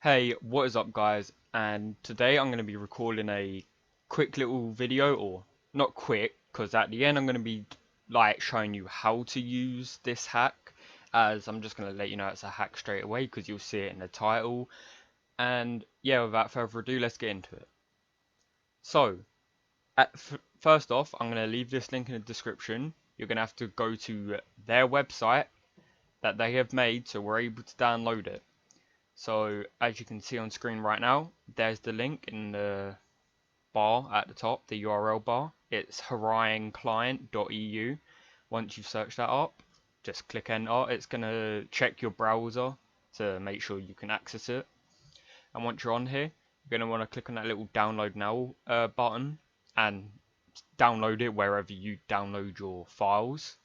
Hey, what is up guys? And today I'm going to be recording a quick little video, or not quick, because at the end I'm going to be like showing you how to use this hack, as I'm just going to let you know it's a hack straight away because you'll see it in the title. And yeah, without further ado, let's get into it. So, first off, I'm going to leave this link in the description. You're going to have to go to their website that they have made so we're able to download it. So as you can see on screen right now, there's the link in the bar at the top, the URL bar. It's horionclient.eu. Once you've searched that up, just click enter. It's going to check your browser to make sure you can access it. And once you're on here, you're going to want to click on that little download now button and download it wherever you download your files.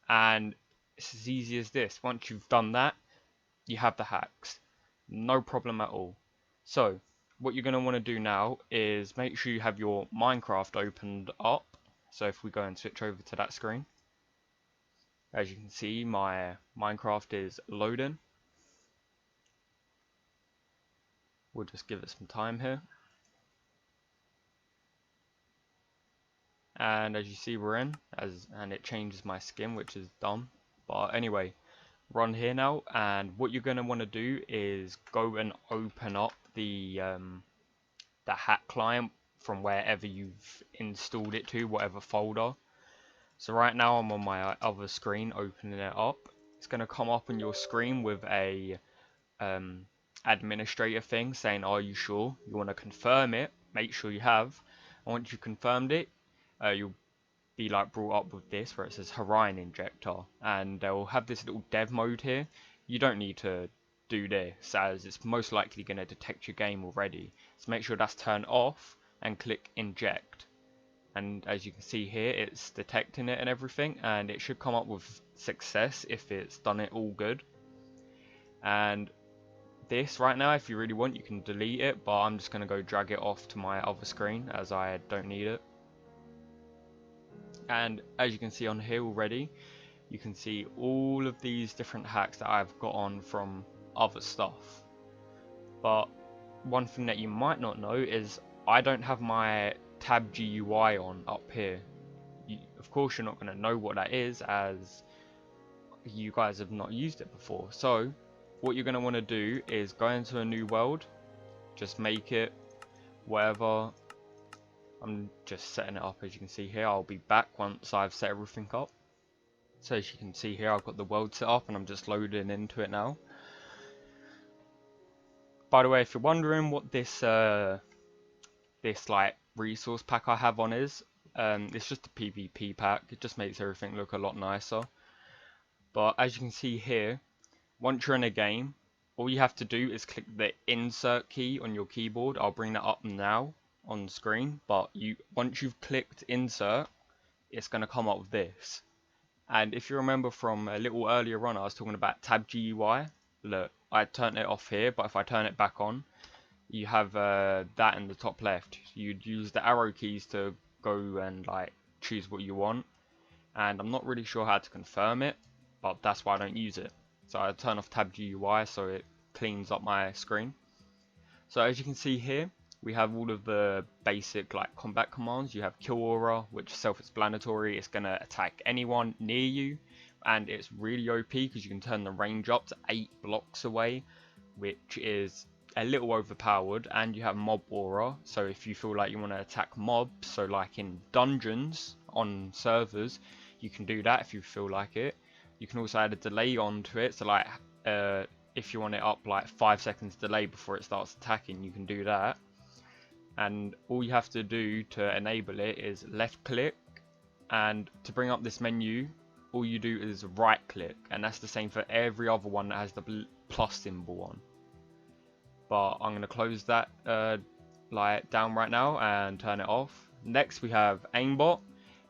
And it's as easy as this. Once you've done that, you have the hacks. No problem at all. So what you're going to want to do now is make sure you have your Minecraft opened up. So if we go and switch over to that screen, as you can see, my Minecraft is loading. We'll just give it some time here. And as you see, we're in, and it changes my skin, which is dumb. But anyway, run here now, and what you're going to want to do is go and open up the hack client from wherever you've installed it to, whatever folder. So right now I'm on my other screen opening it up. It's going to come up on your screen with a administrator thing saying, are you sure? You want to confirm it, make sure you have. And once you confirmed it, you'll be like brought up with this where it says Horion injector, and they'll have this little dev mode here. You don't need to do this, as it's most likely going to detect your game already. So make sure that's turned off and click inject. And as you can see here, it's detecting it and everything, and it should come up with success if it's done it all good. And this right now, if you really want, you can delete it, but I'm just going to go drag it off to my other screen as I don't need it. And as you can see on here already, you can see all of these different hacks that I've got on from other stuff. But one thing that you might not know is I don't have my tab GUI on up here. Of course you're not going to know what that is, as you guys have not used it before. So what you're going to want to do is go into a new world, just make it whatever. I'm just setting it up. As you can see here, I'll be back once I've set everything up. So as you can see here, I've got the world set up and I'm just loading into it now. By the way, if you're wondering what this like resource pack I have on is, it's just a PvP pack. It just makes everything look a lot nicer. But as you can see here, once you're in a game, all you have to do is click the insert key on your keyboard. I'll bring that up now on screen, but once you've clicked insert, it's going to come up with this. And if you remember from a little earlier on, I was talking about tab GUI. Look, I turned it off here, but if I turn it back on, you have that in the top left. You'd use the arrow keys to go and like choose what you want. And I'm not really sure how to confirm it, but that's why I don't use it. So I turn off tab GUI so it cleans up my screen. So as you can see here, we have all of the basic like combat commands. You have kill aura, which is self-explanatory. It's going to attack anyone near you, and it's really OP because you can turn the range up to 8 blocks away, which is a little overpowered. And you have mob aura, so if you feel like you want to attack mobs, so like in dungeons on servers, you can do that if you feel like it. You can also add a delay onto it, so like if you want it up like 5 seconds delay before it starts attacking, you can do that. And all you have to do to enable it is left click, and to bring up this menu, all you do is right click, and that's the same for every other one that has the plus symbol on. But I'm going to close that like down right now and turn it off. Next we have aimbot.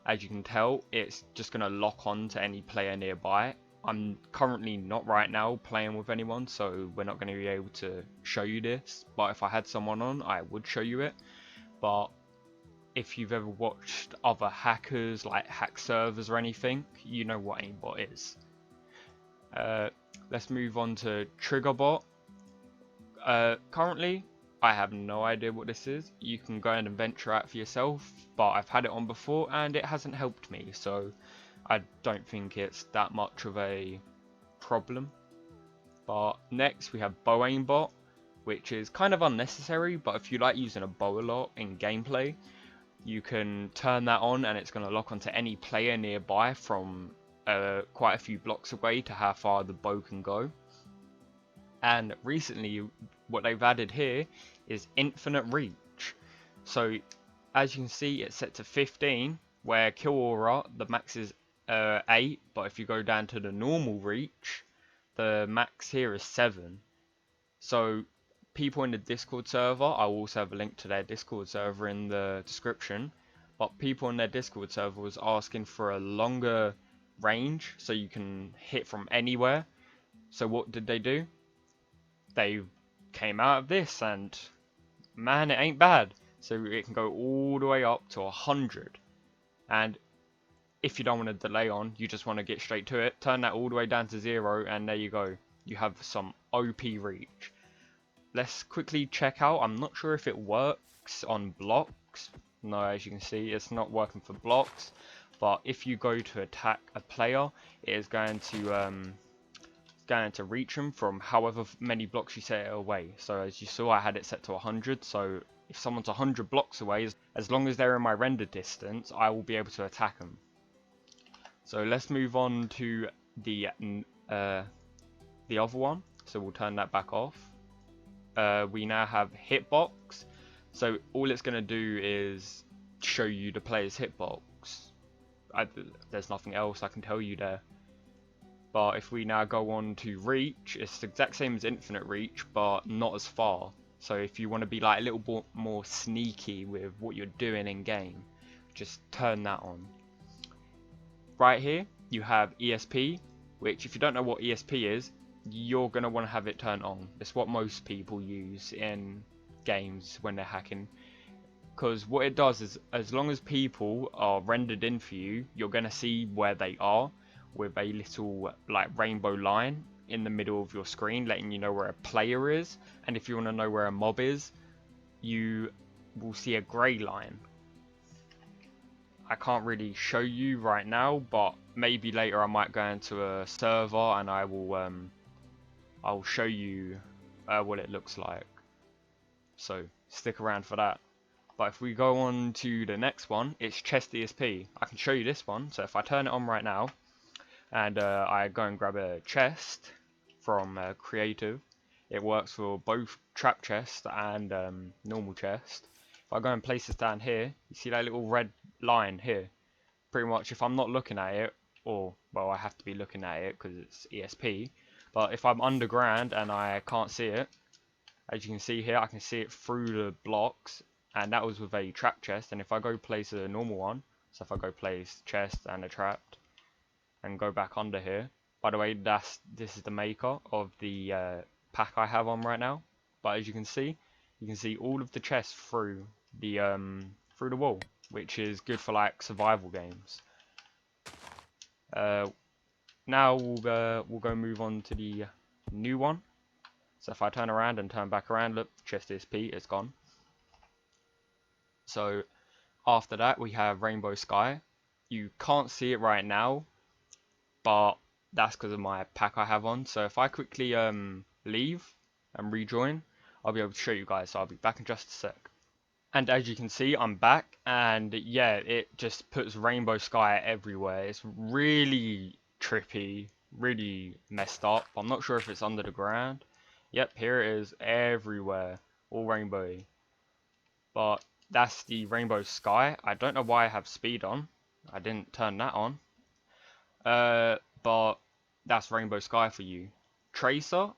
As you can tell, it's just going to lock on to any player nearby. I'm currently not right now playing with anyone, so we're not going to be able to show you this. But if I had someone on, I would show you it. But if you've ever watched other hackers, like hack servers or anything, you know what aimbot is. Let's move on to triggerbot. Currently, I have no idea what this is. You can go and venture out for yourself, but I've had it on before and it hasn't helped me, so I don't think it's that much of a problem. But next we have bow aimbot, which is kind of unnecessary, but if you like using a bow a lot in gameplay, you can turn that on and it's going to lock onto any player nearby from quite a few blocks away to how far the bow can go. And recently what they've added here is infinite reach. So as you can see, it's set to 15, where kill aura the max is 8, but if you go down to the normal reach, the max here is 7. So people in the Discord server, I will also have a link to their Discord server in the description, but people in their Discord server was asking for a longer range so you can hit from anywhere. So what did they do? They came out of this, and man, it ain't bad. So it can go all the way up to 100, and if you don't want to delay on, you just want to get straight to it, turn that all the way down to 0, and there you go, you have some OP reach. Let's quickly check out. I'm not sure if it works on blocks. No, as you can see, it's not working for blocks, but if you go to attack a player, it is going to reach them from however many blocks you set it away. So as you saw, I had it set to 100, so if someone's 100 blocks away, as long as they're in my render distance, I will be able to attack them. So let's move on to the other one. So we'll turn that back off. We now have hitbox. So all it's going to do is show you the player's hitbox. There's nothing else I can tell you there. But if we now go on to reach, it's the exact same as infinite reach, but not as far. So if you want to be like a little bit more sneaky with what you're doing in game, just turn that on. Right here, you have ESP, which if you don't know what ESP is, you're going to want to have it turned on. It's what most people use in games when they're hacking. Because what it does is, as long as people are rendered in for you, you're going to see where they are, with a little like rainbow line in the middle of your screen letting you know where a player is, and if you want to know where a mob is, you will see a grey line. I can't really show you right now, but maybe later I might go into a server and I'll show you what it looks like, so stick around for that. But if we go on to the next one, it's chest ESP. I can show you this one. So if I turn it on right now and I go and grab a chest from creative, it works for both trap chest and normal chest. If I go and place this down here, you see that little red line here? Pretty much if I'm not looking at it, or well, I have to be looking at it because it's ESP, but if I'm underground and I can't see it, as you can see here, I can see it through the blocks, and that was with a trap chest. And if I go place a normal one, so if I go place chest and a trapped and go back under here, by the way, this is the maker of the pack I have on right now, but as you can see all of the chests through the wall, which is good for like survival games. Now we'll go move on to the new one. So if I turn around and turn back around, look, chest ESP, it's gone. So after that we have Rainbow Sky. You can't see it right now, but that's because of my pack I have on. So if I quickly leave and rejoin, I'll be able to show you guys. So I'll be back in just a sec. And as you can see, I'm back, and yeah, it just puts Rainbow Sky everywhere. It's really trippy, really messed up. I'm not sure if it's under the ground. Yep, here it is everywhere, all rainbowy. But that's the Rainbow Sky. I don't know why I have speed on. I didn't turn that on. But that's Rainbow Sky for you. Tracer,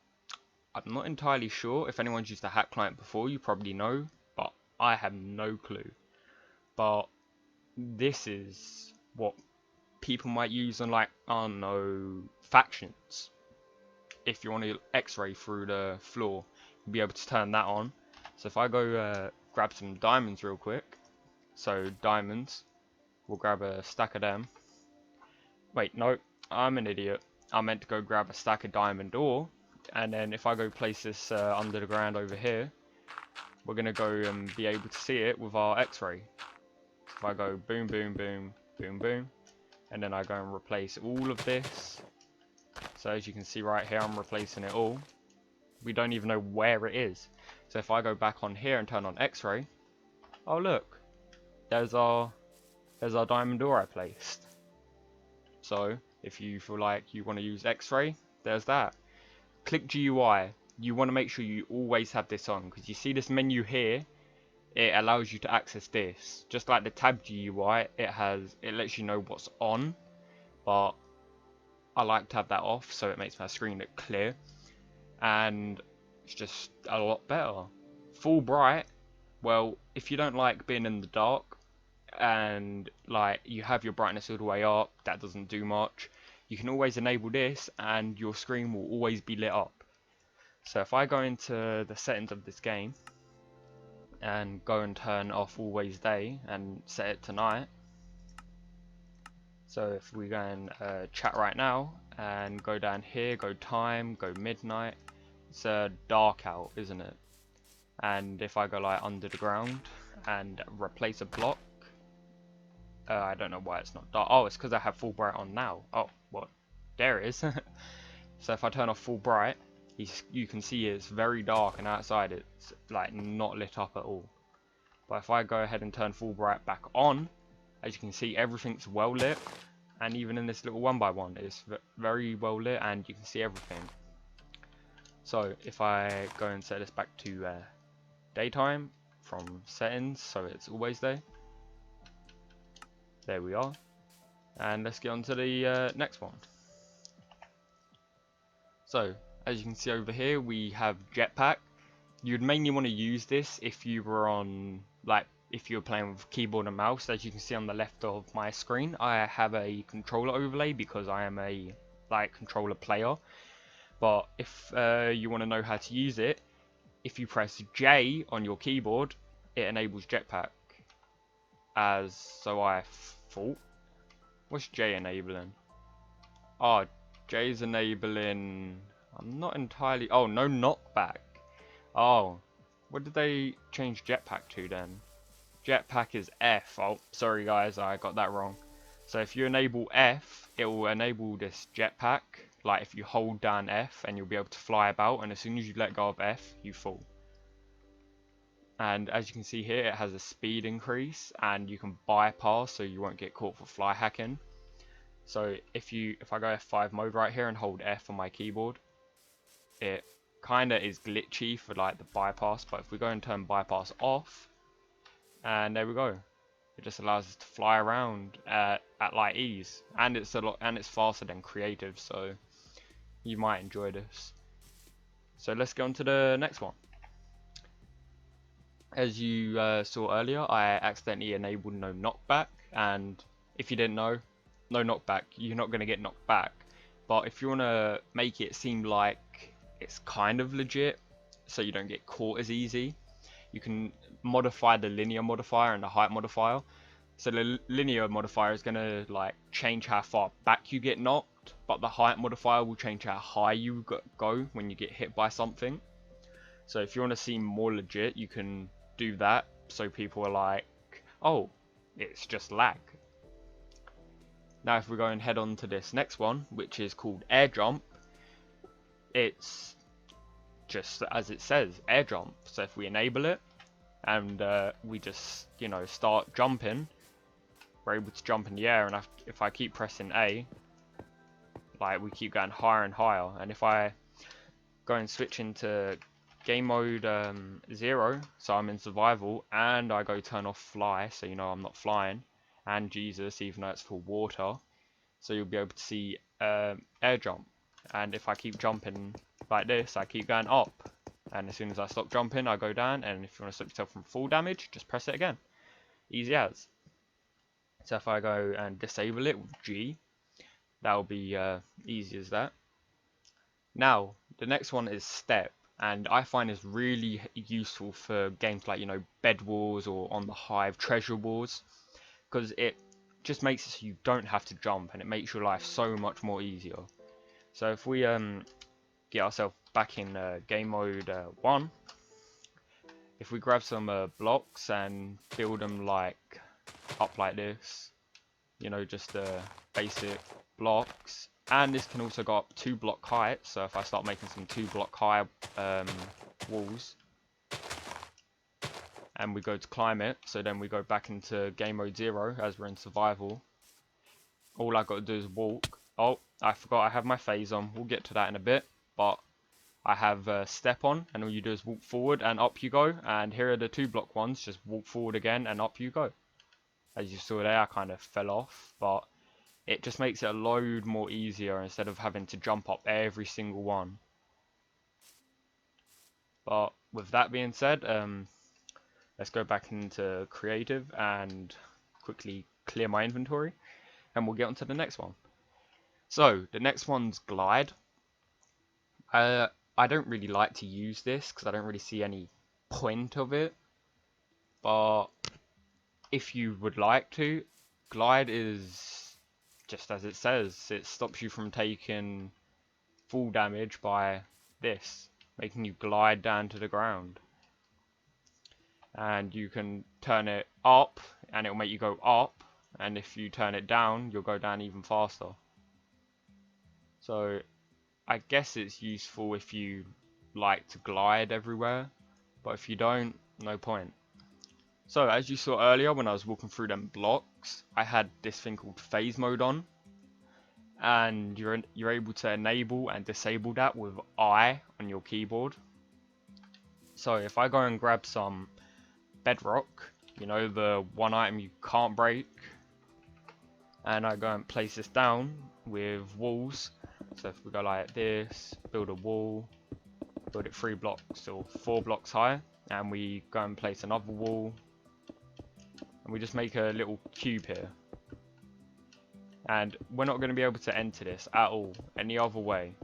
I'm not entirely sure. If anyone's used a hack client before, you probably know, but I have no clue. But this is what people might use on, like, I don't know, factions. If you want to x-ray through the floor, you'll be able to turn that on. So if I go grab some diamonds real quick, so diamonds, we'll grab a stack of them. Wait, no, I'm an idiot. I meant to go grab a stack of diamond ore And then if I go place this under the ground over here, we're going to go and be able to see it with our x-ray. If I go boom, boom, boom, boom, boom, and then I go and replace all of this. So as you can see right here, I'm replacing it all. We don't even know where it is. So if I go back on here and turn on x-ray, oh look, there's our diamond door I placed. So if you feel like you want to use x-ray, there's that. Click GUI. You want to make sure you always have this on, because you see this menu here, it allows you to access this. Just like the tab GUI, it lets you know what's on, but I like to have that off so it makes my screen look clear, and it's just a lot better. Full bright, well, if you don't like being in the dark and like you have your brightness all the way up, that doesn't do much. You can always enable this and your screen will always be lit up. So if I go into the settings of this game and go and turn off always day and set it to night. So if we go and chat right now and go down here, go time, go midnight, it's dark out, isn't it? And if I go like under the ground and replace a block, I don't know why it's not dark. Oh, it's because I have full bright on now. Oh, well, there it is. So if I turn off full bright, you can see it's very dark, and outside it's like not lit up at all. But if I go ahead and turn full bright back on, as you can see, everything's well lit, and even in this little 1x1 it's very well lit and you can see everything. So if I go and set this back to daytime from settings, so it's always day, there we are. And let's get on to the next one. So as you can see over here, we have jetpack. You'd mainly want to use this if you were on, like, if you were playing with keyboard and mouse. As you can see on the left of my screen, I have a controller overlay because I am a controller player. But if you want to know how to use it, if you press J on your keyboard, it enables jetpack. So I thought, what's J enabling? Oh, J is enabling, I'm not entirely, oh, no knockback. Oh, what did they change jetpack to then? Jetpack is F. Oh, sorry guys, I got that wrong. So if you enable F, it will enable this jetpack. Like if you hold down F, and you'll be able to fly about, and as soon as you let go of F, you fall. And as you can see here, it has a speed increase, and you can bypass so you won't get caught for fly hacking. So if I go F5 mode right here and hold F on my keyboard, it kinda is glitchy for like the bypass, but if we go and turn bypass off, and there we go, it just allows us to fly around at like ease, and it's faster than creative, so you might enjoy this. So let's go on to the next one. As you saw earlier, I accidentally enabled no knockback, and if you didn't know, no knockback, you're not going to get knocked back. But if you want to make it seem like it's kind of legit, so you don't get caught as easy, you can modify the linear modifier and the height modifier. So the linear modifier is going to like change how far back you get knocked, but the height modifier will change how high you go when you get hit by something. So if you want to seem more legit, you can do that, so people are like, oh, it's just lag. Now if we go and head on to this next one, which is called air jump, it's just as it says, air jump. So if we enable it and we just, you know, start jumping, we're able to jump in the air, and if I keep pressing A, like we keep going higher and higher. And if I go and switch into game mode 0, so I'm in survival, and I go turn off fly, so you know I'm not flying, and Jesus, even though it's for water, so you'll be able to see air jump. And if I keep jumping like this, I keep going up, and as soon as I stop jumping, I go down. And if you want to stop yourself from full damage, just press it again, easy as. So if I go and disable it with G, that'll be easy as that. Now the next one is step, and I find is really useful for games like, you know, Bed Wars or On the Hive Treasure Wars, because it just makes it so you don't have to jump, and it makes your life so much more easier. So if we get ourselves back in game mode 1. If we grab some blocks and build them like up like this, you know, just basic blocks, and this can also go up 2 block height. So if I start making some 2 block high walls, and we go to climb it, so then we go back into game mode 0 as we're in survival. All I've got to do is walk. Oh, I forgot I have my phase on. We'll get to that in a bit, but I have step on, and all you do is walk forward and up you go. And here are the 2 block ones. Just walk forward again and up you go. As you saw there, I kind of fell off, but it just makes it a load more easier instead of having to jump up every single one. But with that being said, let's go back into creative and quickly clear my inventory, and we'll get on to the next one. So the next one's glide. I don't really like to use this because I don't really see any point of it, but if you would like to, glide is just as it says. It stops you from taking full damage by this, making you glide down to the ground. And you can turn it up and it will make you go up, and if you turn it down, you'll go down even faster. So I guess it's useful if you like to glide everywhere, but if you don't, no point. So as you saw earlier when I was walking through them blocks, I had this thing called phase mode on, and you're able to enable and disable that with I on your keyboard. So if I go and grab some bedrock, you know, the one item you can't break, and I go and place this down with walls. So if we go like this, build a wall, build it 3 blocks or 4 blocks high, and we go and place another wall, and we just make a little cube here. And we're not going to be able to enter this at all any other way.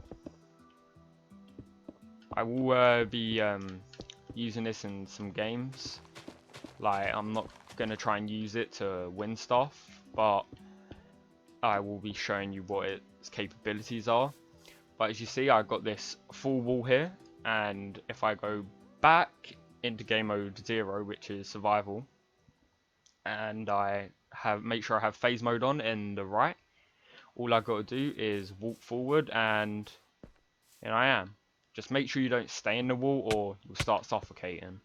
I will be using this in some games. Like, I'm not going to try and use it to win stuff, but I will be showing you what its capabilities are. But as you see, I've got this full wall here, and if I go back into game mode 0, which is survival, and I make sure I have phase mode on in the right, all I've got to do is walk forward, and here I am. Just make sure you don't stay in the wall or you'll start suffocating.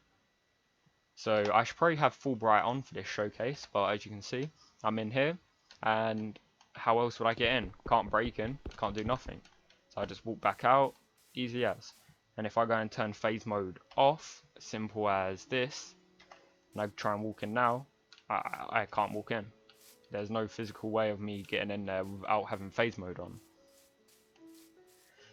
So I should probably have full bright on for this showcase, but as you can see, I'm in here, and how else would I get in? Can't break in, can't do nothing. So I just walk back out, easy as. And if I go and turn phase mode off, simple as this, and I try and walk in now, I can't walk in. There's no physical way of me getting in there without having phase mode on.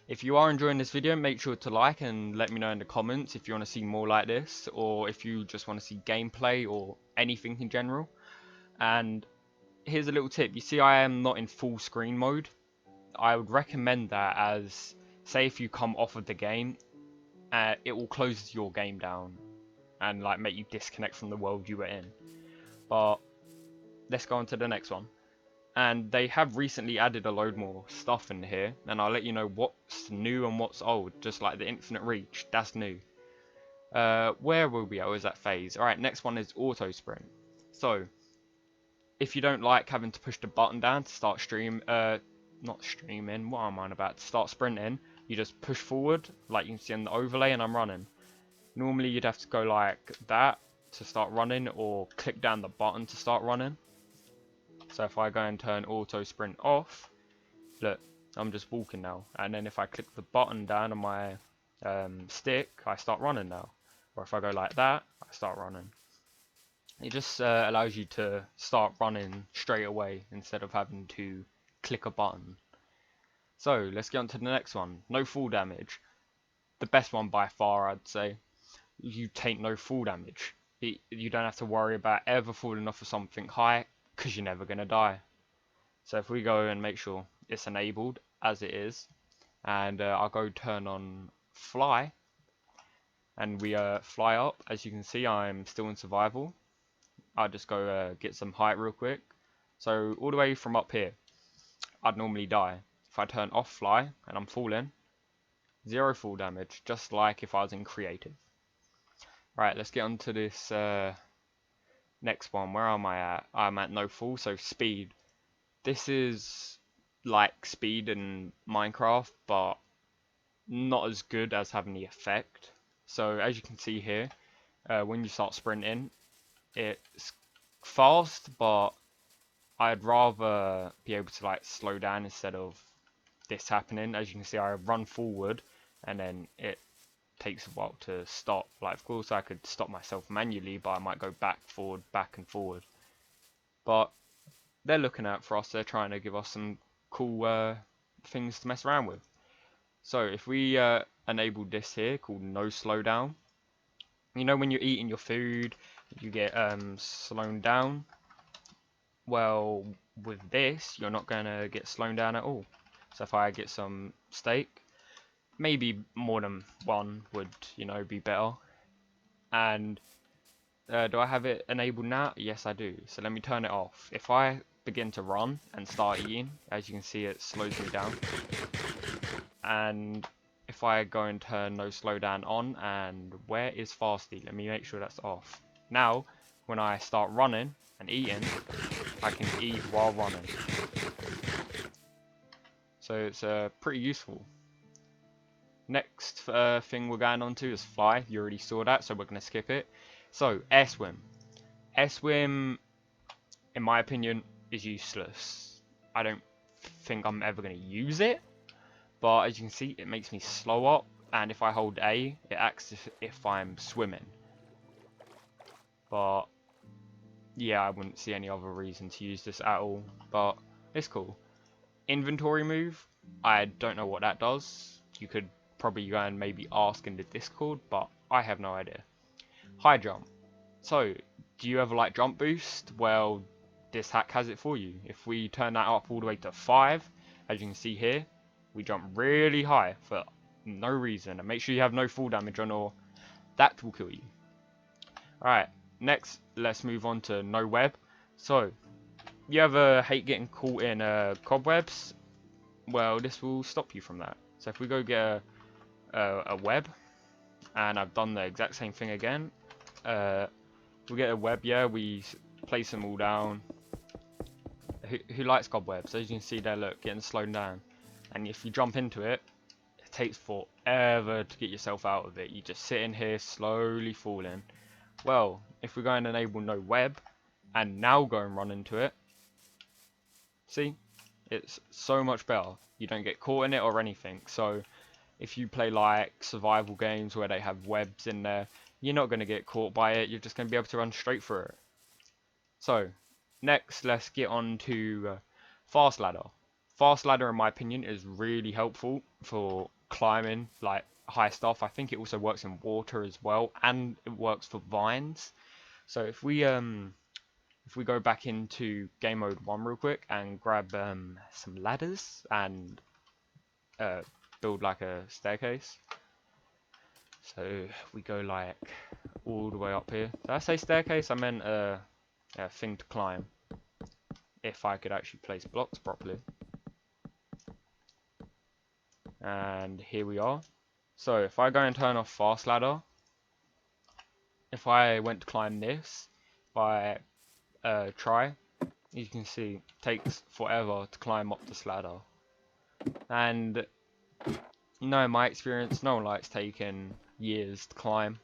If you are enjoying this video, make sure to like and let me know in the comments if you want to see more like this, or if you just want to see gameplay or anything in general. And here's a little tip. You see, I am not in full screen mode. I would recommend that, as say if you come off of the game, it will close your game down and like make you disconnect from the world you were in. But let's go on to the next one. And they have recently added a load more stuff in here, and I'll let you know what's new and what's old. Just like the infinite reach, that's new. Where will we? Oh, is that phase? Alright, next one is auto sprint. So if you don't like having to push the button down to start not streaming, what am I on about, to start sprinting, you just push forward like you can see on the overlay, and I'm running. Normally you'd have to go like that to start running, or click down the button to start running. So if I go and turn auto sprint off, look, I'm just walking now. And then if I click the button down on my stick, I start running now. Or if I go like that, I start running. It just allows you to start running straight away instead of having to click a button. So let's get on to the next one. No fall damage. The best one by far, I'd say. You take no fall damage. You don't have to worry about ever falling off of something high, because you're never going to die. So if we go and make sure it's enabled as it is, and I'll go turn on fly, and we fly up. As you can see, I'm still in survival. I'll just go get some height real quick. So all the way from up here, I'd normally die. If I turn off fly and I'm falling, 0 full damage, just like if I was in creative. Right, let's get on to this next one. Where am I at? I'm at no full, so speed. This is like speed in Minecraft, but not as good as having the effect. So as you can see here, when you start sprinting, it's fast, but I'd rather be able to like slow down instead of this happening. As you can see, I run forward and then it takes a while to stop. Like, of course I could stop myself manually, but I might go back, forward, back and forward. But they're looking out for us. They're trying to give us some cool things to mess around with. So if we enable this here called no slowdown, you know when you're eating your food, you get slowed down. Well, with this, you're not gonna get slowed down at all. So if I get some steak, maybe more than one would, you know, be better. And do I have it enabled now? Yes, I do. So let me turn it off. If I begin to run and start eating, as you can see, it slows me down. And if I go and turn no slowdown on, and where is fast eat? Let me make sure that's off. Now, when I start running and eating, I can eat while running. So it's pretty useful. Next thing we're going on to is fly. You already saw that, so we're going to skip it. So, air swim. Air swim, in my opinion, is useless. I don't think I'm ever going to use it. But as you can see, it makes me slow up. And if I hold A, it acts as if I'm swimming. But yeah, I wouldn't see any other reason to use this at all. But it's cool. Inventory move, I don't know what that does. You could probably go and maybe ask in the Discord, but I have no idea. High jump. So, do you ever like jump boost? Well, this hack has it for you. If we turn that up all the way to 5, as you can see here, we jump really high for no reason. And make sure you have no fall damage on, or that will kill you. Alright, next let's move on to no web. So, you ever hate getting caught in cobwebs? Well, this will stop you from that. So if we go get a web, and I've done the exact same thing again, we get a web, yeah, we place them all down. Who likes cobwebs? As you can see there, look, getting slowed down. And if you jump into it, it takes forever to get yourself out of it. You just sit in here slowly falling. Well, if we go and enable no web, and now go and run into it, see, it's so much better. You don't get caught in it or anything. So if you play like survival games where they have webs in there, you're not going to get caught by it. You're just going to be able to run straight through it. So next, let's get on to fast ladder. Fast ladder, in my opinion, is really helpful for climbing like high stuff. I think it also works in water as well, and it works for vines. So if we go back into game mode 1 real quick and grab some ladders and build like a staircase. So we go like all the way up here. Did I say staircase? I meant a thing to climb. If I could actually place blocks properly. And here we are. So if I go and turn off fast ladder, if I went to climb this, if I try, you can see it takes forever to climb up this ladder. And you know, in my experience, no one likes taking years to climb.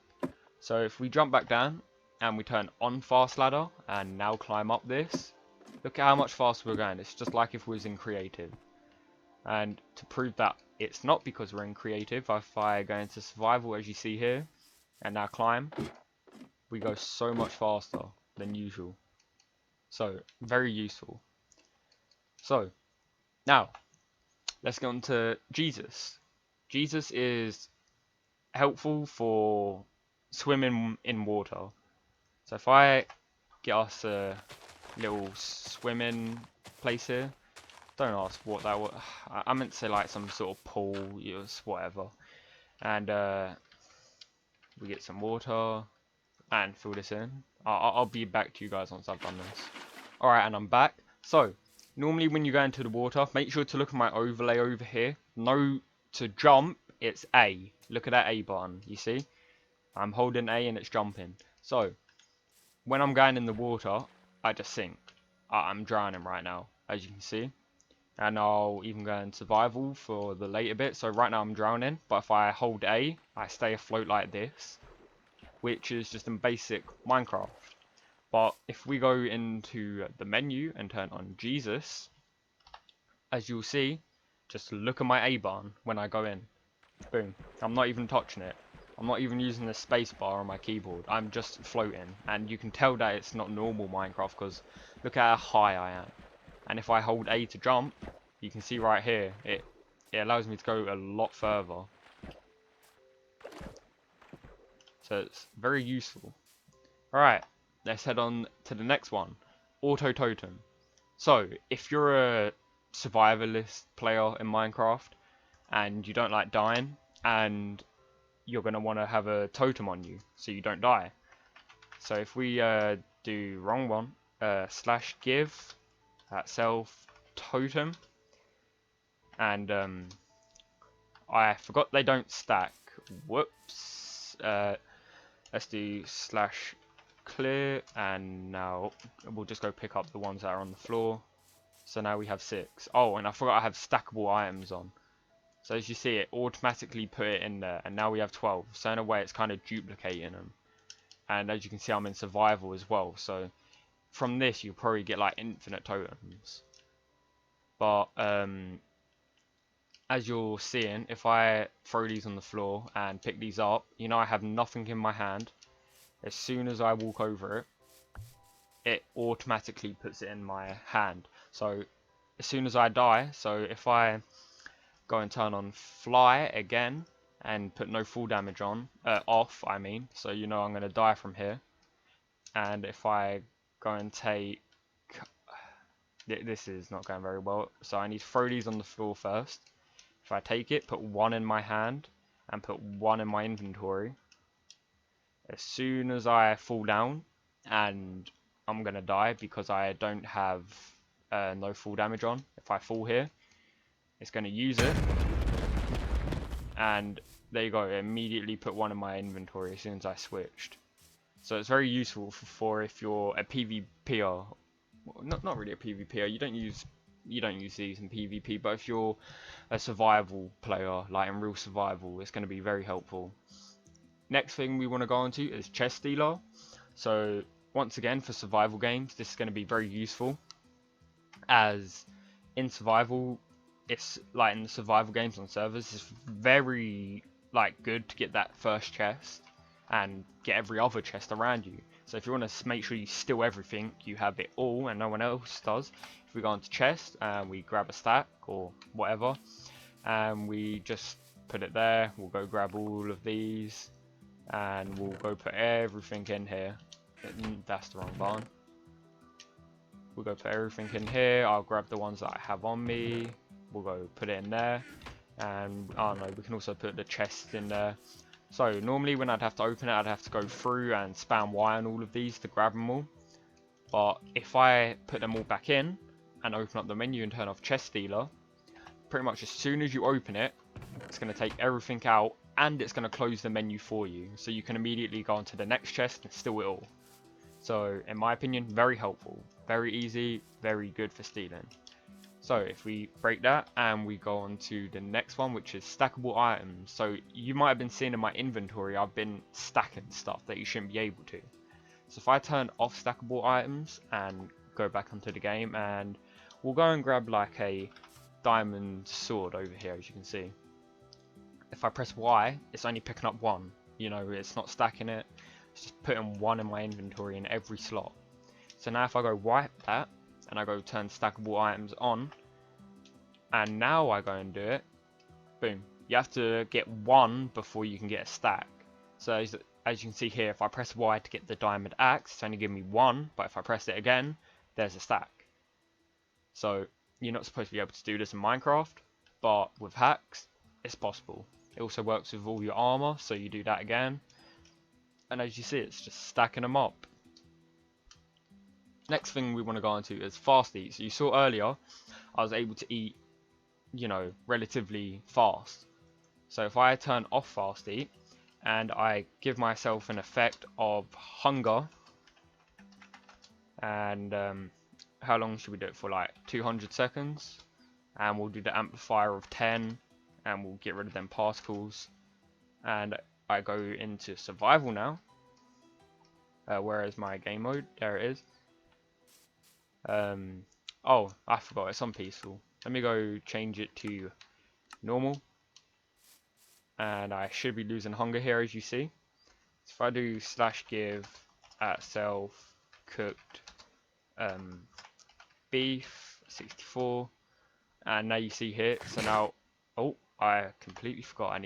So if we jump back down and we turn on fast ladder and now climb up this, look at how much faster we're going. It's just like if we was in creative. And to prove that it's not because we're in creative, if I go into survival, as you see here, and now climb, we go so much faster than usual. So very useful. So now let's get on to Jesus. Jesus is helpful for swimming in water. So if I get us a little swimming place here, don't ask what that was. I meant to say like some sort of pool, whatever. And we get some water and fill this in. I'll be back to you guys once I've done this. Alright, and I'm back. So, normally when you go into the water, make sure to look at my overlay over here. Know to jump it's A. Look at that A button, you see? I'm holding A and it's jumping. So, when I'm going in the water, I just sink. I'm drowning right now, as you can see. And I'll even go in survival for the later bit. So right now I'm drowning, but if I hold A, I stay afloat like this, which is just in basic Minecraft. But if we go into the menu and turn on Jesus, as you'll see, just look at my A button when I go in. Boom. I'm not even touching it. I'm not even using the space bar on my keyboard. I'm just floating. And you can tell that it's not normal Minecraft because look at how high I am. And if I hold A to jump, you can see right here, it allows me to go a lot further. So it's very useful. Alright, let's head on to the next one. Auto Totem. So, if you're a survivalist player in Minecraft, and you don't like dying, and you're going to want to have a totem on you, so you don't die. So if we do wrong one, slash give, that self totem, and I forgot they don't stack. Whoops. Let's do slash clear, and now we'll just go pick up the ones that are on the floor. So now we have 6. Oh, and I forgot I have stackable items on. So as you see, it automatically put it in there, and now we have 12. So in a way, it's kind of duplicating them. And as you can see, I'm in survival as well. So from this, you'll probably get like infinite totems. But as you're seeing, if I throw these on the floor and pick these up, you know I have nothing in my hand. As soon as I walk over it, it automatically puts it in my hand. So as soon as I die, so if I go and turn on fly again and put no full damage on, off I mean, so you know I'm going to die from here. And if I go and take, this is not going very well, so I need to throw these on the floor first. If I take it, put 1 in my hand and put 1 in my inventory, as soon as I fall down, and I'm going to die because I don't have no full damage on, if I fall here, it's going to use it, and there you go, it immediately put 1 in my inventory as soon as I switched. So it's very useful for if you're a PvPer, well, not really a PvPer, you don't use these in PvP, but if you're a survival player, like in real survival, it's going to be very helpful. Next thing we want to go on to is Chest Stealer. So once again, for survival games, this is going to be very useful, as in survival, it's like in the survival games on servers, it's very like good to get that first chest and get every other chest around you. So if you want to make sure you steal everything, you have it all and no one else does. If we go into chest and we grab a stack or whatever, and we just put it there, we'll go grab all of these and we'll go put everything in here. That's the wrong button. We'll go put everything in here. I'll grab the ones that I have on me. We'll go put it in there. And I don't know, we can also put the chest in there. So normally when I'd have to open it, I'd have to go through and spam Y on all of these to grab them all. But if I put them all back in and open up the menu and turn off Chest Stealer, pretty much as soon as you open it, it's going to take everything out and it's going to close the menu for you. So you can immediately go onto the next chest and steal it all. So in my opinion, very helpful, very easy, very good for stealing. So if we break that and we go on to the next one, which is stackable items. So you might have been seeing in my inventory, I've been stacking stuff that you shouldn't be able to. So if I turn off stackable items and go back onto the game, and we'll go and grab like a diamond sword over here, as you can see. If I press Y, it's only picking up 1. You know, it's not stacking it. It's just putting 1 in my inventory in every slot. So now if I go wipe that, and I go turn stackable items on, and now I go and do it, boom. You have to get 1 before you can get a stack. So as you can see here, if I press Y to get the diamond axe, it's only giving me 1, but if I press it again, there's a stack. So you're not supposed to be able to do this in Minecraft, but with hacks, it's possible. It also works with all your armor, so you do that again. And as you see, it's just stacking them up. Next thing we want to go on to is fast eat. So you saw earlier, I was able to eat, you know, relatively fast. So if I turn off fast eat and I give myself an effect of hunger, and how long should we do it for? Like 200 seconds, and we'll do the amplifier of 10, and we'll get rid of them particles. And I go into survival now. Where is my game mode? There it is. Oh, I forgot, it's on peaceful. Let me go change it to normal. And I should be losing hunger here, as you see. So if I do /give at self cooked beef 64, and now you see here. So now, oh, I completely forgot.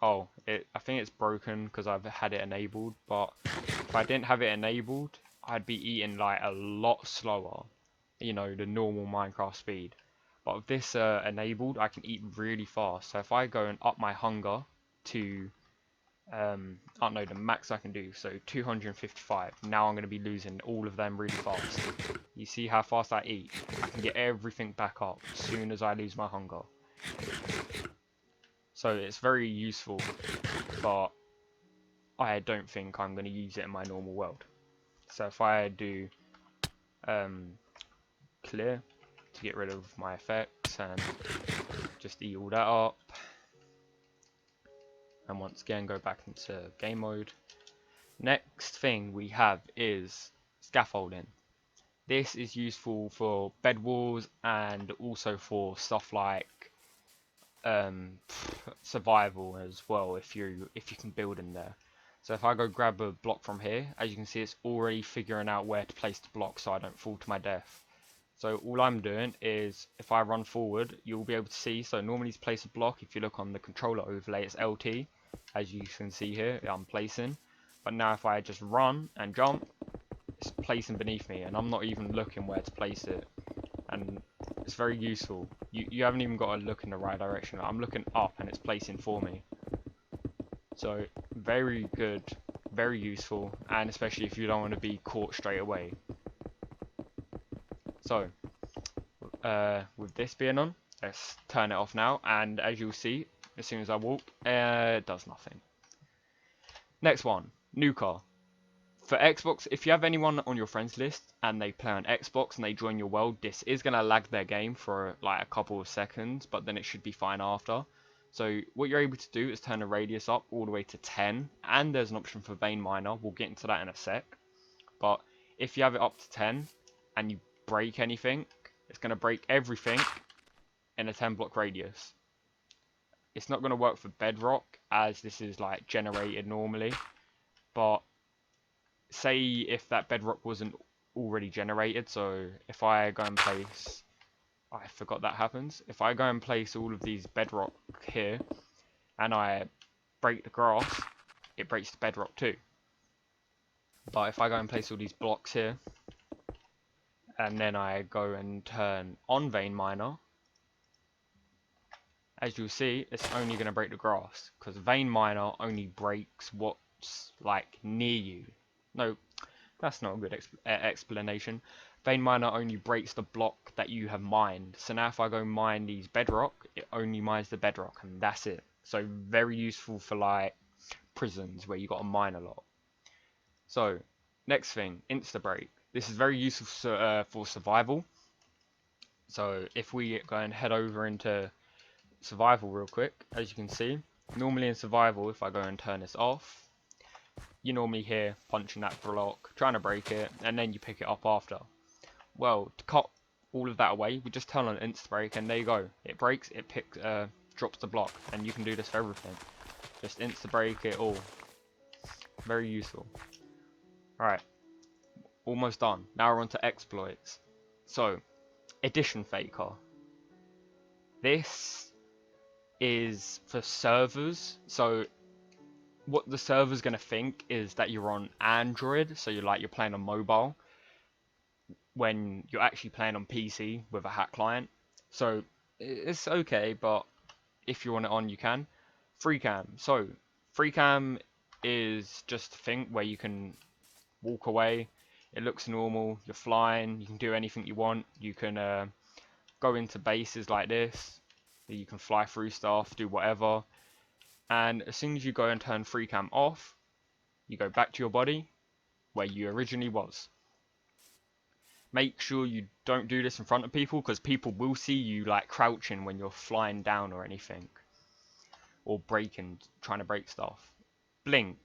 I think it's broken because I've had it enabled. But if I didn't have it enabled, I'd be eating like a lot slower. You know, the normal Minecraft speed. But with this enabled, I can eat really fast. So if I go and up my hunger to, I don't know, the max I can do, so 255. Now I'm going to be losing all of them really fast. You see how fast I eat? I can get everything back up as soon as I lose my hunger. So it's very useful, but I don't think I'm going to use it in my normal world. So if I do clear to get rid of my effects and just eat all that up, and once again go back into game mode. Next thing we have is scaffolding. This is useful for bed walls and also for stuff like survival as well, if you can build in there. So if I go grab a block from here, as you can see, it's already figuring out where to place the block so I don't fall to my death. So all I'm doing is, if I run forward, you'll be able to see. So normally to place a block, if you look on the controller overlay, it's LT, as you can see here, I'm placing. But now if I just run and jump, it's placing beneath me, and I'm not even looking where to place it. And it's very useful. You haven't even got to look in the right direction. I'm looking up and it's placing for me. So very good, very useful, and especially if you don't want to be caught straight away. So with this being on, let's turn it off now, and as you'll see, as soon as I walk, it does nothing. Next one, Nuka. For Xbox, if you have anyone on your friends list and they play on Xbox and they join your world, this is going to lag their game for like a couple of seconds, but then it should be fine after. So what you're able to do is turn the radius up all the way to 10, and there's an option for vein miner. We'll get into that in a sec. But if you have it up to 10 and you break anything, it's going to break everything in a 10 block radius. It's not going to work for bedrock, as this is like generated normally, but say if that bedrock wasn't already generated, so if I go and place, I forgot that happens, if I go and place all of these bedrock here and I break the grass, it breaks the bedrock too. But if I go and place all these blocks here and then I go and turn on vein miner, as you'll see, it's only going to break the grass, because vein miner only breaks what's like near you. No, that's not a good explanation. Vein miner only breaks the block that you have mined. So now if I go mine these bedrock, it only mines the bedrock, and that's it. So very useful for like prisons where you got to mine a lot. So next thing, insta break. This is very useful for survival. So if we go and head over into survival real quick, as you can see, normally in survival, if I go and turn this off, you normally hear punching that block, trying to break it, and then you pick it up after. Well, to cut all of that away, we just turn on insta break, and there you go. It breaks, it drops the block, and you can do this for everything. Just insta break it all. Very useful. Alright, almost done. Now we're on to exploits. So, Edition Faker. This is for servers, so what the server's going to think is that you're on Android, so you're playing on mobile, when you're actually playing on PC with a hack client. So it's okay, but if you want it on, you can. Free cam. So free cam is just a thing where you can walk away. It looks normal. You're flying. You can do anything you want. You can go into bases like this. You can fly through stuff, do whatever. And as soon as you go and turn free cam off, you go back to your body where you originally was. Make sure you don't do this in front of people, because people will see you like crouching when you're flying down or anything, or breaking, trying to break stuff. Blink.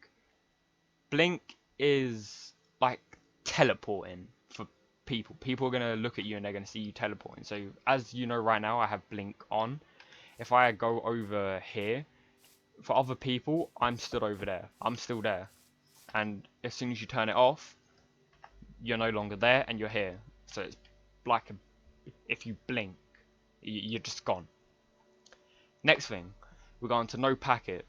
Blink is like teleporting for people. People are going to look at you and they're going to see you teleporting. So as you know right now, I have blink on. If I go over here, for other people, I'm stood over there. I'm still there. And as soon as you turn it off, you're no longer there and you're here. So it's like if you blink, you're just gone. Next thing, we're going to no packet.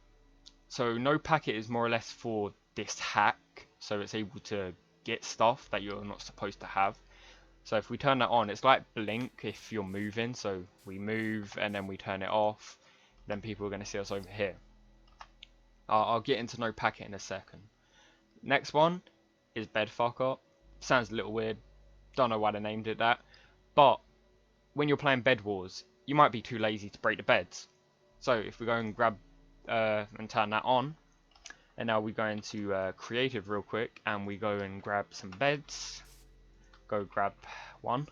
So no packet is more or less for this hack, so it's able to get stuff that you're not supposed to have. So if we turn that on, it's like blink if you're moving. So we move and then we turn it off, then people are going to see us over here. I'll get into no packet in a second. Next one is bed fucker. Sounds a little weird, don't know why they named it that, but when you're playing Bed Wars, you might be too lazy to break the beds. So if we go and grab and turn that on, and now we go into creative real quick, and we go and grab some beds. Go grab one.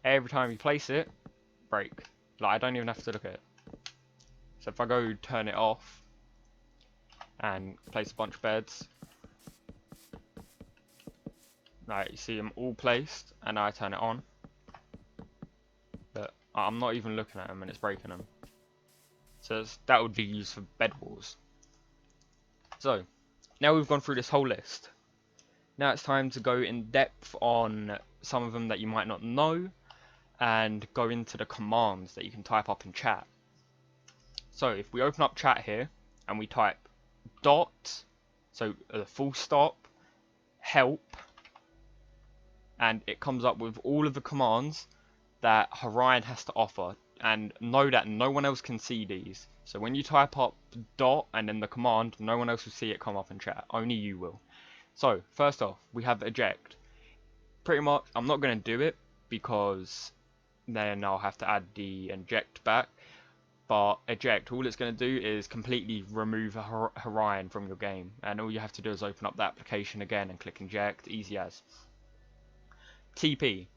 Every time you place it, break. Like, I don't even have to look at it. So if I go turn it off and place a bunch of beds, like you see them all placed, and I turn it on, but I'm not even looking at them and it's breaking them. So that would be used for Bed Wars. So now we've gone through this whole list. Now it's time to go in depth on some of them that you might not know, and go into the commands that you can type up in chat. So if we open up chat here and we type dot, so the full stop, help, and it comes up with all of the commands that Horion has to offer, and know that no one else can see these. So when you type up dot and then the command, no one else will see it come up in chat, only you will. So first off, we have eject. Pretty much, I'm not going to do it because then I'll have to add the inject back, but eject, all it's going to do is completely remove Horion from your game, and all you have to do is open up the application again and click inject, easy as. TP,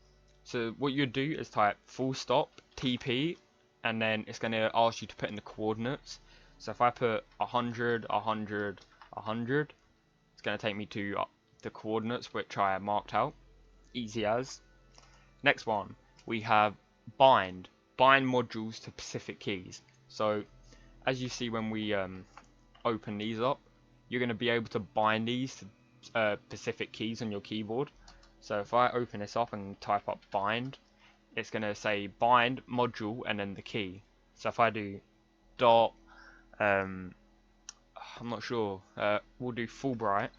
so what you do is type full stop TP, and then it's going to ask you to put in the coordinates. So if I put 100, 100, 100, it's going to take me to the coordinates which I marked out, easy as. Next one, we have bind modules to specific keys. So as you see when we open these up, you're going to be able to bind these to specific keys on your keyboard. So if I open this up and type up bind, it's going to say bind module and then the key. So if I do dot, I'm not sure, we'll do Fulbright,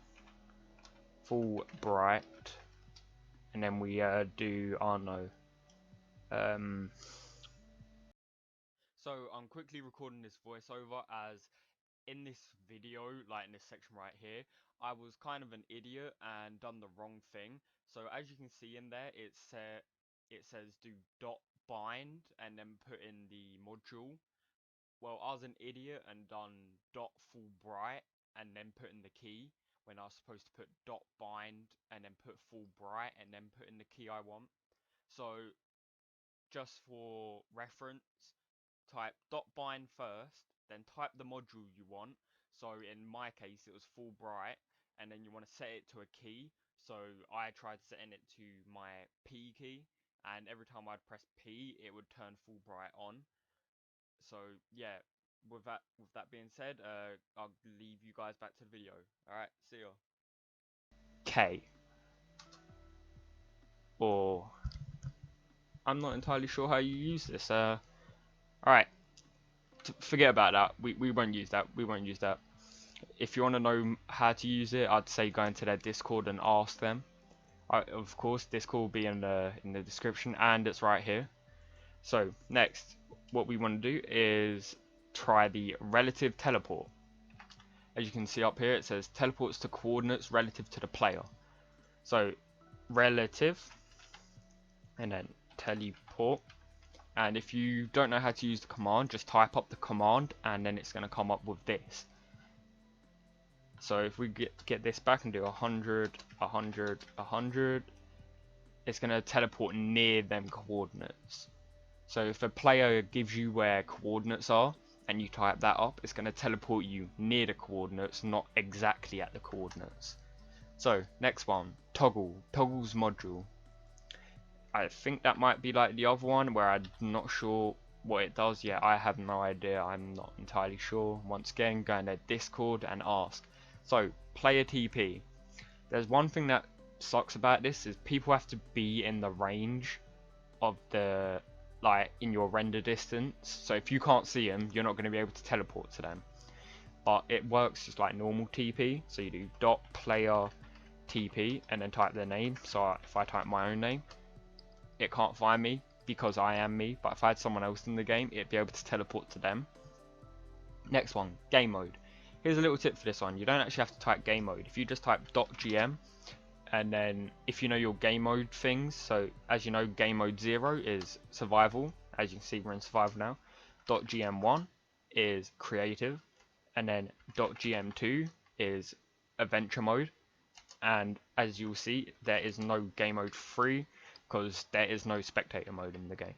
and then we do, I don't know, so I'm quickly recording this voiceover as in this video, like in this section right here, I was kind of an idiot and done the wrong thing. So as you can see in there, it says do dot bind and then put in the module. Well, I was an idiot and done dot Fulbright and then put in the key, when I was supposed to put dot bind and then put Fulbright and then put in the key I want. So just for reference, type dot bind first, then type the module you want. So in my case it was Fulbright, and then you want to set it to a key. So I tried setting it to my P key, and every time I'd press P it would turn Fulbright on. So yeah, with that being said, I'll leave you guys back to the video. Alright, see ya. K, or I'm not entirely sure how you use this. Alright, forget about that. We won't use that. We won't use that. If you want to know how to use it, I'd say go into their Discord and ask them. Of course, Discord will be in the description, and it's right here. So next, what we want to do is try the relative teleport. As you can see up here, it says teleports to coordinates relative to the player. So relative, and then teleport, And if you don't know how to use the command, just type up the command and then it's going to come up with this. So if we get this back and do 100, 100, 100, it's going to teleport near them coordinates. So if a player gives you where coordinates are and you type that up, it's going to teleport you near the coordinates, not exactly at the coordinates. So next one, toggle. Toggle's module. I think that might be like the other one where I'm not sure what it does. Yeah, I have no idea. I'm not entirely sure. Once again, go in their Discord and ask. So player TP. There's one thing that sucks about this is people have to be in the range of the, like, in your render distance. So if you can't see them, you're not going to be able to teleport to them. But it works just like normal TP. So you do dot player TP and then type their name. So if I type my own name, it can't find me because I am me. But if I had someone else in the game, it'd be able to teleport to them. Next one, game mode. Here's a little tip for this one. You don't actually have to type game mode. If you just type .gm, and then if you know your game mode things, so as you know, game mode 0 is survival. As you can see, we're in survival now. .gm1 is creative, and then .gm2 is adventure mode. And as you'll see, there is no game mode 3 because there is no spectator mode in the game.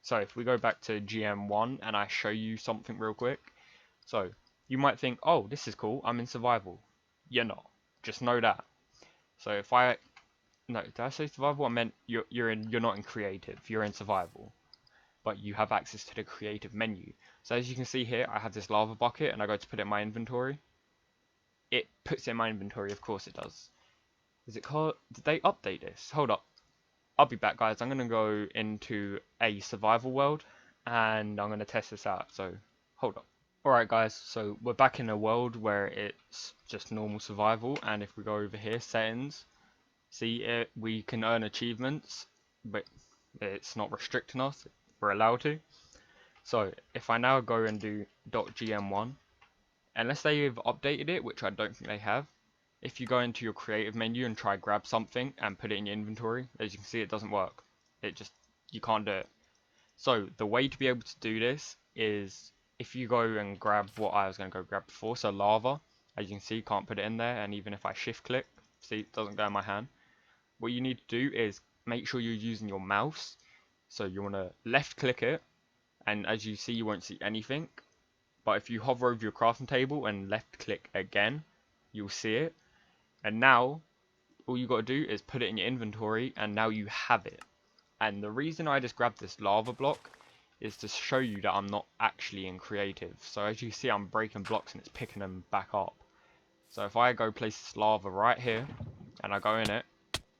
So if we go back to GM1 and I show you something real quick, so you might think, oh, this is cool, I'm in survival. You're not. Just know that. So if no, did I say survival? I meant you're not in creative, you're in survival. But you have access to the creative menu. So as you can see here, I have this lava bucket and I go to put it in my inventory. It puts it in my inventory, of course it does. Is it called, did they update this? Hold up. I'll be back, guys. I'm going to go into a survival world and I'm going to test this out. So hold up. Alright guys, so we're back in a world where it's just normal survival, and if we go over here, settings, see it, we can earn achievements, but it's not restricting us, we're allowed to. So if I now go and do .gm1, unless they've updated it, which I don't think they have, if you go into your creative menu and try grab something and put it in your inventory, as you can see, it doesn't work. You can't do it. So the way to be able to do this is if you go and grab what I was going to go grab before, so lava, as you can see, can't put it in there, and even if I shift click, see, it doesn't go in my hand. What you need to do is make sure you're using your mouse, so you want to left click it, and as you see, you won't see anything, but if you hover over your crafting table and left click again, you'll see it, and now all you got to do is put it in your inventory, and now you have it. And the reason I just grabbed this lava block is to show you that I'm not actually in creative. So as you see, I'm breaking blocks and it's picking them back up. So if I go place this lava right here and I go in it,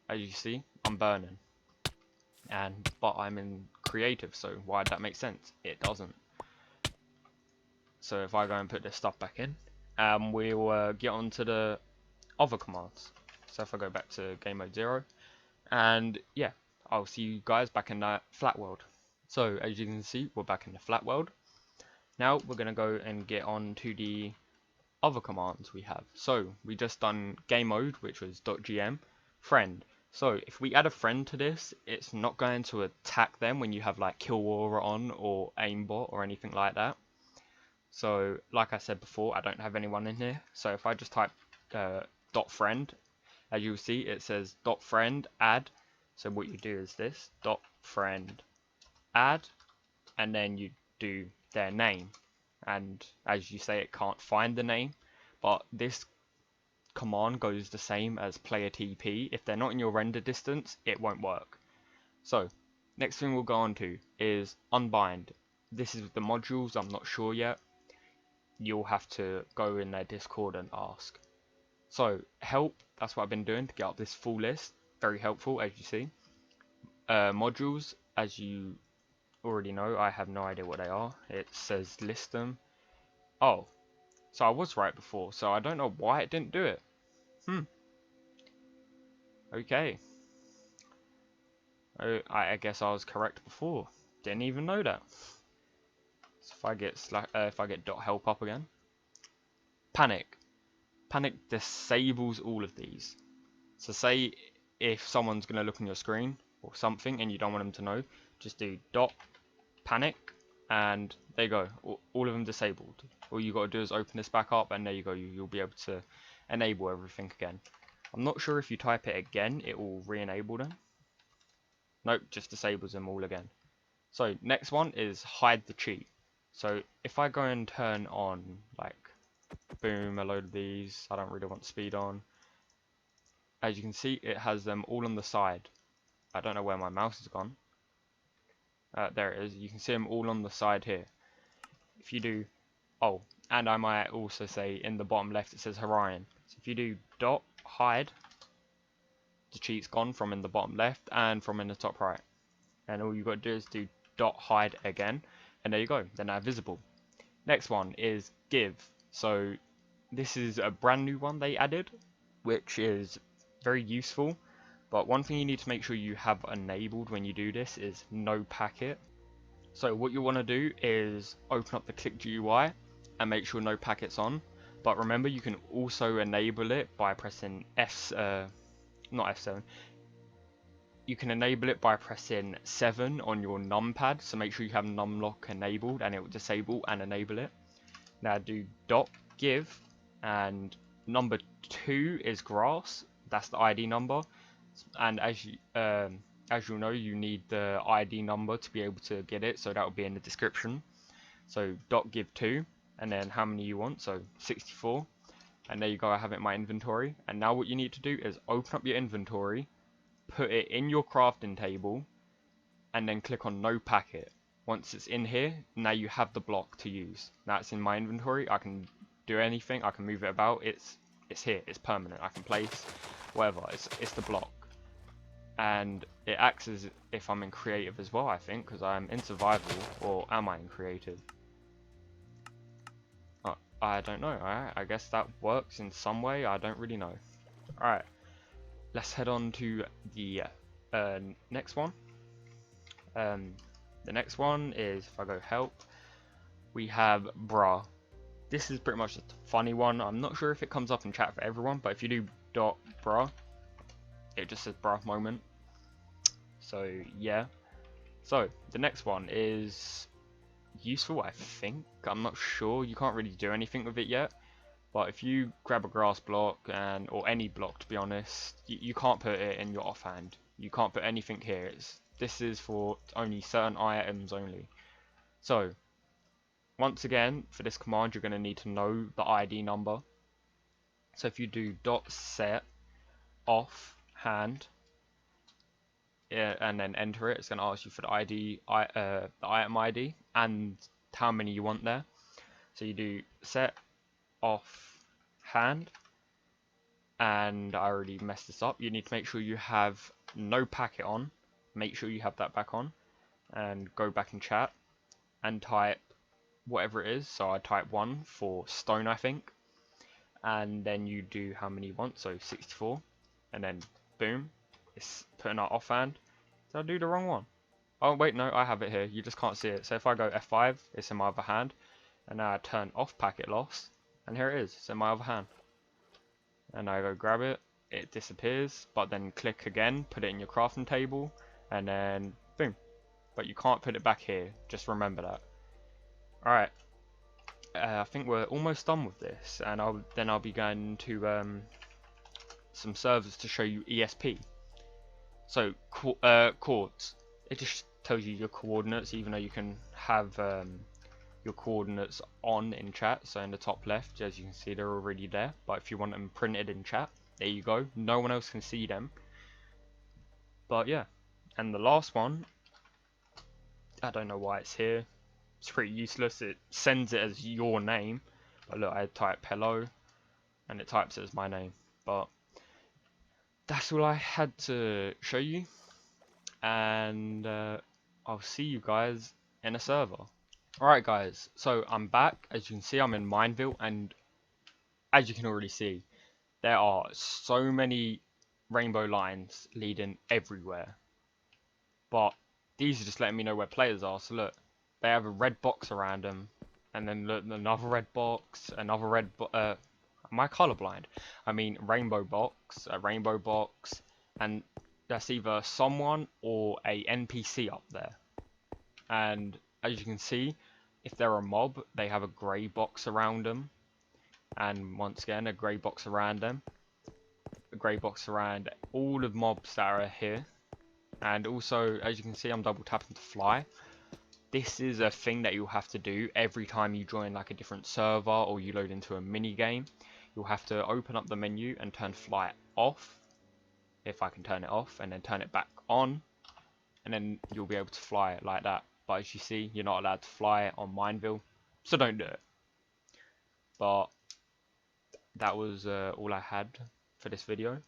as you see, I'm burning. But I'm in creative, so why did that make sense? It doesn't. So if I go and put this stuff back in, we'll get on to the other commands. So if I go back to game mode 0, and yeah, I'll see you guys back in that flat world. So as you can see, we're back in the flat world. Now we're going to go and get on to the other commands we have. So we just done game mode, which was .gm, friend. So if we add a friend to this, it's not going to attack them when you have like kill aura on or aimbot or anything like that. So like I said before, I don't have anyone in here. So if I just type .friend, as you'll see, it says .friend add. So what you do is this, .friend add, and then you do their name. And as you say, it can't find the name, but this command goes the same as player TP. If they're not in your render distance, it won't work. So next thing we'll go on to is unbind. This is the modules, I'm not sure yet. You'll have to go in their Discord and ask. So help, that's what I've been doing to get up this full list. Very helpful, as you see. Modules, as you already know, I have no idea what they are. It says list them. Oh, so I was right before, so I don't know why it didn't do it. Okay. I guess I was correct before. Didn't even know that. So if I get .help up again. Panic. Panic disables all of these. So say if someone's going to look on your screen or something and you don't want them to know, just do dot panic, and there you go, all of them disabled. All you got to do is open this back up, and there you go, you'll be able to enable everything again. I'm not sure if you type it again it will re-enable them. Nope, just disables them all again. So next one is hide the cheat. So if I go and turn on, like, boom, a load of these, I don't really want speed on. As you can see, it has them all on the side. I don't know where my mouse has gone. There it is. You can see them all on the side here. If you do, oh, and I might also say in the bottom left it says Horion. So if you do dot hide, the cheat's gone from in the bottom left and from in the top right. And all you've got to do is do dot hide again, and there you go, they're now visible. Next one is give. So this is a brand new one they added, which is very useful. But one thing you need to make sure you have enabled when you do this is no packet. So what you want to do is open up the Click GUI and make sure no packet's on. But remember, you can also enable it by pressing not F7. You can enable it by pressing 7 on your numpad. So make sure you have numlock enabled, and it will disable and enable it. Now do dot give, and number 2 is grass. That's the ID number. And as you'll know, you need the ID number to be able to get it, so that will be in the description. So dot give 2, and then how many you want, so 64, and there you go, I have it in my inventory. And now what you need to do is open up your inventory, put it in your crafting table, and then click on no packet. Once it's in here, now you have the block to use. Now it's in my inventory, I can do anything, I can move it about, it's here, it's permanent, I can place whatever, it's the block. And it acts as if I'm in creative as well, I think, because I'm in survival. Or am I in creative? I don't know. Alright, I guess that works in some way, I don't really know. Alright, let's head on to the next one. The next one is, if I go help, we have bruh. This is pretty much a funny one. I'm not sure if it comes up in chat for everyone, but if you do dot bruh, it just says bruh moment. So yeah. So the next one is useful, I think. I'm not sure. You can't really do anything with it yet. But if you grab a grass block, or any block to be honest, you can't put it in your offhand. You can't put anything here. This is for only certain items only. So once again, for this command you're going to need to know the ID number. So if you do dot set off hand, and then enter it, it's going to ask you for the ID, the item ID, and how many you want there. So you do set off hand, and I already messed this up. You need to make sure you have no packet on. Make sure you have that back on, and go back in chat and type whatever it is. So I type 1 for stone, I think, and then you do how many you want, so 64, and then boom, it's putting our offhand. Did I do the wrong one? Oh wait, no, I have it here, you just can't see it. So if I go F5, it's in my other hand, and now I turn off packet loss, and here it is, it's in my other hand. And I go grab it, it disappears, but then click again, put it in your crafting table, and then boom. But you can't put it back here, just remember that. Alright, I think we're almost done with this, and I'll be going to some servers to show you ESP. So chords, it just tells you your coordinates, even though you can have your coordinates on in chat. So in the top left, as you can see, they're already there, but if you want them printed in chat, there you go, no one else can see them. But yeah, and the last one, I don't know why it's here, it's pretty useless. It sends it as your name, but look, I type hello and it types it as my name. But that's all I had to show you, and I'll see you guys in a server. Alright guys, so I'm back. As you can see, I'm in Mineville, and as you can already see, there are so many rainbow lines leading everywhere, but these are just letting me know where players are. So look, they have a red box around them, and then look, another red box, another red am I colorblind? I mean rainbow box, a rainbow box, and that's either someone or a NPC up there. And as you can see, if they're a mob, they have a grey box around them. And once again, a grey box around them. A grey box around all of mobs that are here. And also, as you can see, I'm double tapping to fly. This is a thing that you'll have to do every time you join like a different server or you load into a mini game. You'll have to open up the menu and turn fly off, if I can turn it off, and then turn it back on, and then you'll be able to fly it like that. But as you see, you're not allowed to fly it on Mineville, so don't do it. But that was all I had for this video.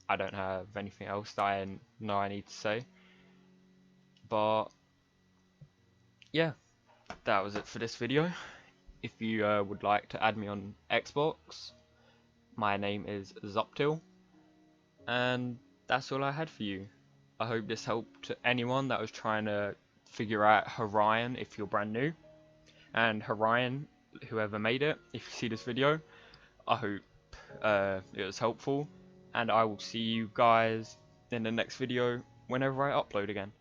I don't have anything else that I know I need to say. But yeah, that was it for this video. If you would like to add me on Xbox, my name is Zuptil, and that's all I had for you. I hope this helped anyone that was trying to figure out Horion if you're brand new. And Horion, whoever made it, if you see this video, I hope it was helpful, and I will see you guys in the next video whenever I upload again.